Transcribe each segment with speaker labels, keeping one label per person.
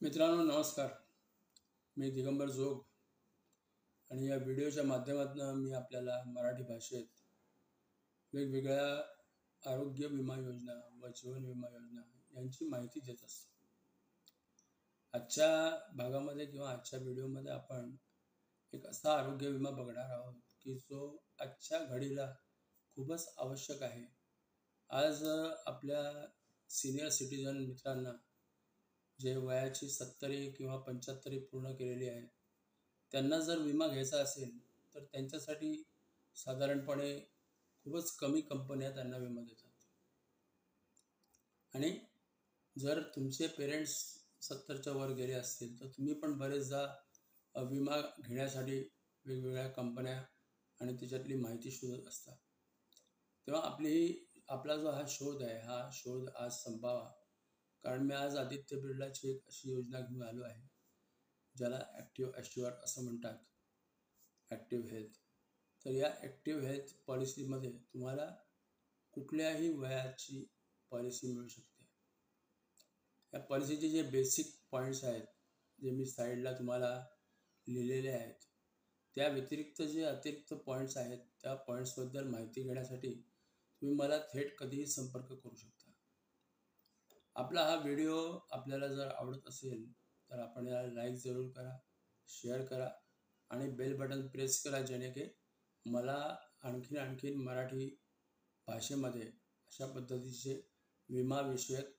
Speaker 1: मित्रांनो नमस्कार. मी दिगंबर जोग आणि या व्हिडिओच्या माध्यमातून मी आपल्याला मराठी भाषेत वेगवेगळ्या आरोग्य विमा योजना व जीवन विमा योजना यांची माहिती देत असतो. आजच्या भागामध्ये किंवा आजच्या व्हिडिओमध्ये आपण एक असा आरोग्य विमा बघणार आहोत की जो आजच्या घडीला खूपच आवश्यक आहे. आज आपल्या सिनियर सिटीजन मित्रांना जे वयाची 70 किंवा 75 पूर्ण केलेली आहे त्यांना जर विमा घ्यायचा असेल तर त्यांच्यासाठी साधारणपणे खूपच कमी कंपन्या त्यांना विमा देतात. आणि जर तुमचे पेरेंट्स 70च्या वर गेले असतील तर तुम्ही पण बरेचदा विमा घेण्यासाठी वेगवेगळ्या कंपन्या आणि त्याच्यातली माहिती शोधत असता. तेव्हा आपला जो हा शोध आहे हा शोध आज संपावा, कारण मी आज आदित्य बिर्लाची एक अशी योजना घेऊन आलो आहे ज्याला ॲक्टिव्ह ॲश्युअर असं म्हणतात, ॲक्टिव्ह हेल्थ. तर या ॲक्टिव्ह हेल्थ पॉलिसीमध्ये तुम्हाला कुठल्याही वयाची पॉलिसी मिळू शकते. या पॉलिसीचे जे बेसिक पॉईंट्स आहेत जे मी साईडला तुम्हाला लिहिलेले आहेत, त्या व्यतिरिक्त जे अतिरिक्त पॉईंट्स आहेत त्या पॉईंट्सबद्दल माहिती घेण्यासाठी तुम्ही मला थेट कधीही संपर्क करू शकता. आपला हा व्हिडिओ आपल्याला जर आवडत असेल तर आपण याला लाईक जरूर करा, शेअर करा आणि बेल बटन प्रेस करा, जेणे की मला आणखीन मराठी भाषेमध्ये अशा पद्धतीचे विमाविषयक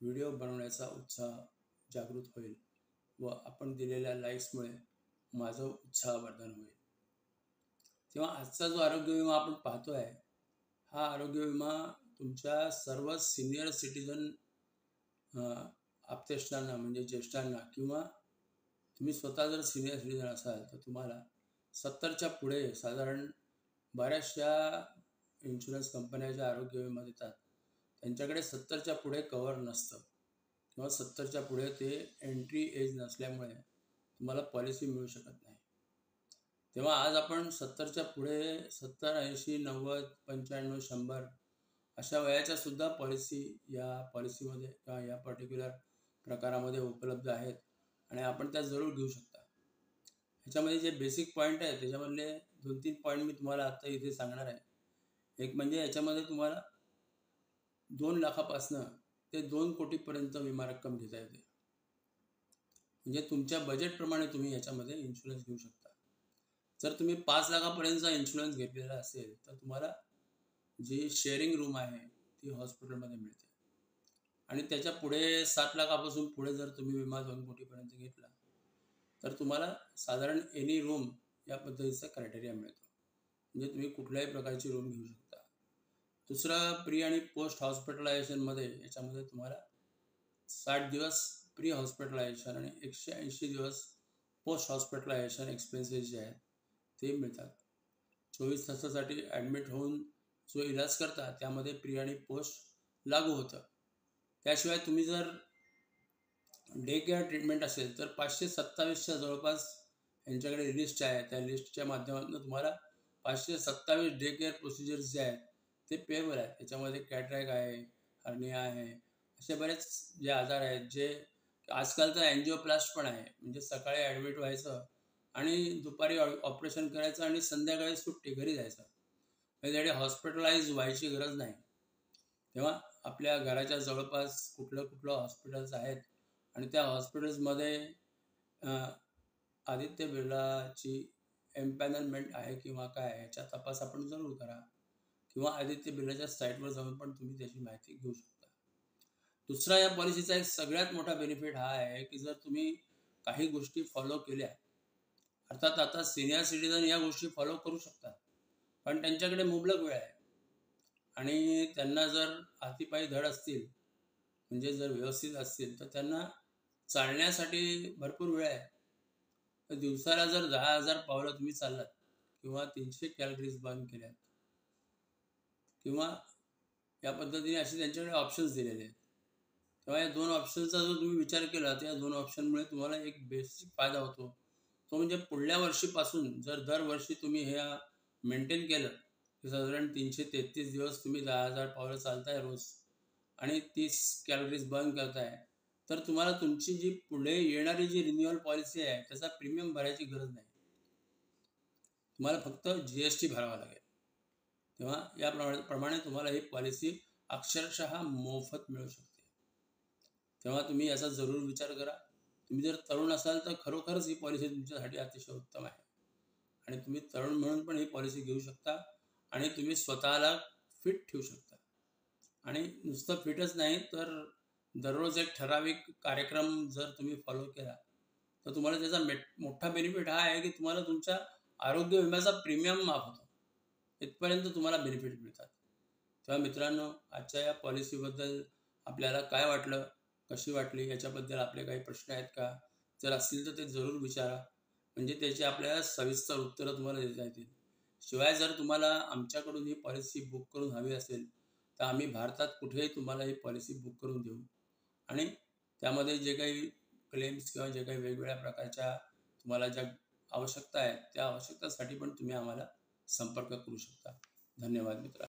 Speaker 1: व्हिडिओ बनवण्याचा उत्साह जागृत होईल व आपण दिलेल्या लाईक्समुळे माझं उत्साहवर्धन होईल. तेव्हा आजचा जो आरोग्य विमा आपण पाहतो आहे हा आरोग्य विमा तुमच्या सर्व सिनियर सिटीजन आप्तेष्टांना म्हणजे ज्येष्ठांना, किंवा तुम्ही स्वतः जर सिनियर सिटीजन असाल तर तुम्हाला 70च्या पुढे साधारण बऱ्याचशा इन्शुरन्स कंपन्या ज्या आरोग्य विमा देतात त्यांच्याकडे 70च्या पुढे कव्हर नसतं किंवा 70च्या पुढे ते एंट्री एज नसल्यामुळे तुम्हाला पॉलिसी मिळू शकत नाही. तेव्हा आज आपण 70च्या पुढे 70, 80, 90, 95, 100 अशा वयाच्या सुद्धा पॉलिसी या पॉलिसीमध्ये किंवा या पर्टिक्युलर प्रकारामध्ये उपलब्ध आहेत आणि आपण त्या जरूर घेऊ शकता. ह्याच्यामध्ये जे बेसिक पॉईंट आहे त्याच्यामधले 2-3 पॉईंट मी तुम्हाला आत्ता इथे सांगणार आहे. एक म्हणजे याच्यामध्ये तुम्हाला 2 लाखापासनं ते 2 कोटीपर्यंत विमा रक्कम घेता येते. म्हणजे तुमच्या बजेटप्रमाणे तुम्ही याच्यामध्ये इन्शुरन्स घेऊ शकता. जर तुम्ही 5 लाखापर्यंतचा इन्शुरन्स घेतलेला असेल तर तुम्हाला जी शेअरिंग रूम आहे ती हॉस्पिटलमध्ये मिळते आणि त्याच्या पुढे 7 लाखापासून पुढे जर तुम्ही विमा 2 कोटीपर्यंत घेतला तर तुम्हाला साधारण एनी रूम या पद्धतीचा क्रायटेरिया मिळतो. म्हणजे तुम्ही कुठल्याही प्रकारची रूम घेऊ शकता. दुसरं प्री आणि पोस्ट हॉस्पिटलायझेशनमध्ये याच्यामध्ये तुम्हाला 60 दिवस प्री हॉस्पिटलायझेशन आणि 180 दिवस पोस्ट हॉस्पिटलायझेशन एक्सपेन्सेस जे आहेत ते मिळतात. 24 तासासाठी ॲडमिट होऊन जो इलाज करता त्यामध्ये प्री आणि पोस्ट लागू होतं. त्याशिवाय तुम्ही जर डे केअर ट्रीटमेंट असेल तर 527च्या जवळपास यांच्याकडे लिस्ट आहे. त्या लिस्टच्या माध्यमातून तुम्हाला 527 डे केअर प्रोसिजर्स जे आहेत ते पेएबल आहेत. त्याच्यामध्ये कॅटरॅक्ट आहे, हर्निया आहे, असे बरेच जे आजार आहेत जे आजकाल तर अँजिओप्लास्ट पण आहे. म्हणजे सकाळी ॲडमिट व्हायचं आणि दुपारी ऑपरेशन करायचं आणि संध्याकाळी सुट्टी, घरी जायचं. त्यासाठी हॉस्पिटलाइज व्हायची गरज नाही. तेव्हा आपल्या घराच्या जवळपास कुठलं हॉस्पिटल्स आहेत आणि त्या हॉस्पिटल्समध्ये आदित्य बिर्लाची एम्पॅनलमेंट आहे किंवा काय याचा तपास आपण जरूर करा, किंवा आदित्य बिर्लाच्या साईटवर जाऊन पण तुम्ही त्याची माहिती घेऊ शकता. दुसरा या पॉलिसीचा एक सगळ्यात मोठा बेनिफिट हा आहे की जर तुम्ही काही गोष्टी फॉलो केल्या, अर्थात आता सिनियर सिटीजन या गोष्टी फॉलो करू शकतात पण त्यांच्याकडे मुबलक वेळ आहे आणि त्यांना जर हातीपायी धड असतील म्हणजे जर व्यवस्थित असतील तर त्यांना चालण्यासाठी भरपूर वेळ आहे. तर दिवसाला जर 10,000 पावलं तुम्ही चाललात किंवा 300 कॅलरीज बर्न केल्यात किंवा या पद्धतीने असे त्यांच्याकडे ऑप्शन्स दिलेले आहेत. तेव्हा या 2 ऑप्शनचा जर तुम्ही विचार केला तर या 2 ऑप्शनमुळे तुम्हाला एक बेसिक फायदा होतो. तो म्हणजे पुढल्या वर्षीपासून जर दरवर्षी तुम्ही हे मेंटेन केलं की साधारण 333 दिवस तुम्ही 10,000 पावलं चालताय रोज आणि 30 कॅलरीज बर्न करताय तर तुम्हाला तुमची जी पुढे येणारी जी रिन्युअल पॉलिसी आहे त्याचा प्रीमियम भरायची गरज नाही. तुम्हाला फक्त GST भरावा लागेल. तेव्हा याप्रमाणे तुम्हाला ही पॉलिसी अक्षरशः मोफत मिळू शकते. तेव्हा तुम्ही याचा जरूर विचार करा. तुम्ही जर तरुण असाल तर खरोखरच ही पॉलिसी तुमच्यासाठी अतिशय उत्तम आहे आणि तुम्ही तरुण म्हणून पण ही पॉलिसी घेऊ शकता आणि तुम्ही स्वतःला फिट ठेवू शकता. आणि नुसतं फिटच नाही तर दररोज एक ठराविक कार्यक्रम जर तुम्ही फॉलो केला तर तुम्हाला त्याचा मोठा बेनिफिट हा आहे की तुम्हाला तुमच्या आरोग्य विम्याचा प्रीमियम माफ होतो. इथपर्यंत तुम्हाला बेनिफिट मिळतात. तेव्हा मित्रांनो, आजच्या या पॉलिसीबद्दल आपल्याला काय वाटलं, कशी वाटली, याच्याबद्दल आपले काही प्रश्न आहेत का? जर असतील तर ते जरूर विचारा, म्हणजे त्याची आपल्याला सविस्तर उत्तरं तुम्हाला देता येतील. शिवाय जर तुम्हाला आमच्याकडून ही पॉलिसी बुक करून हवी असेल तर आम्ही भारतात कुठेही तुम्हाला ही पॉलिसी बुक करून देऊ आणि त्यामध्ये जे काही क्लेम्स किंवा जे काही वेगवेगळ्या प्रकारच्या तुम्हाला ज्या आवश्यकता आहेत त्या आवश्यकतासाठी पण तुम्ही आम्हाला संपर्क करू शकता. धन्यवाद मित्रा.